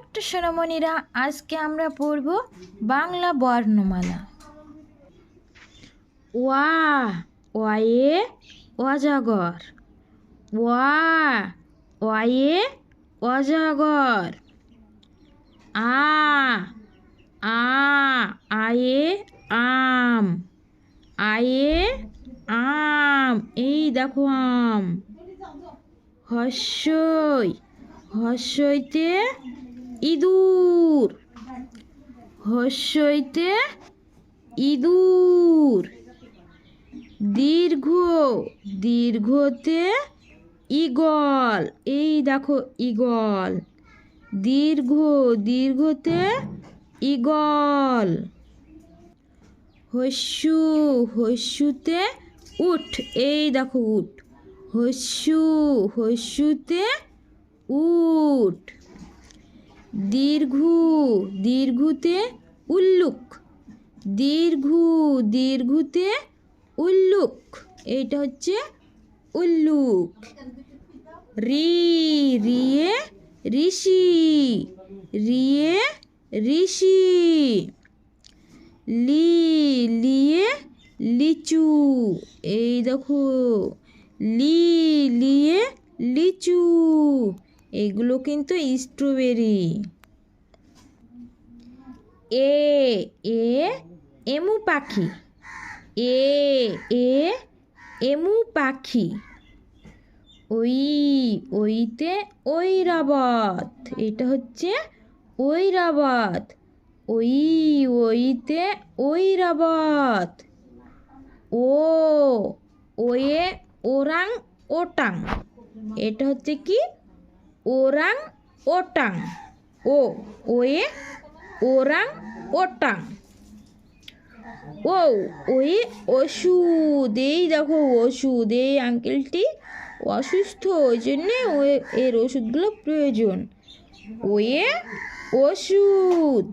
ছোট্ট সোনামণিরা, আজকে আমরা পড়ব বাংলা বর্ণমালা। ওয়া, ওয়ে অজগর। ওয়া, ওয়ে অজগর। আ, আয়ে আম। আয়ে আম, এই দেখো আম। হস্যই, হস্যইতে ইঁদুর। হস্যইতে ইঁদুর। দীর্ঘ, দীর্ঘতে ঈগল, এই দেখো ঈগল। দীর্ঘ, দীর্ঘতে ঈগল। হস্যু, হস্যুতে উট, এই দেখো উট। হস্যু, হস্যুতে উট। দীর্ঘ, দীর্ঘতে উল্লুক। দীর্ঘ, দীর্ঘতে উল্লুক, এইটা হচ্ছে উল্লুক। রি, রিয়ে ঋষি। রিয়ে ঋষি। লি, লিয়ে লিচু, এই দেখো লি, লিয়ে লিচু, এগুলো কিন্তু স্ট্রবেরি। এ, এ এমু পাখি। এ, এমু পাখি। ওই, ওইতে ঐরাবত, এটা হচ্ছে ঐরাবত। ওই, ওইতে ঐরাবত। ও, ওয়ে ওরাং ওটাং, এটা হচ্ছে কি ওরাং ওটাং। ও, ওয়ে ওরাং ওটাং। ও, ওয়ে ওষুধ, এই দেখো ওষুধ, এই আঙ্কেলটি অসুস্থ, ওই জন্যে এর ওষুধগুলো প্রয়োজন। ওয়ে ওষুধ।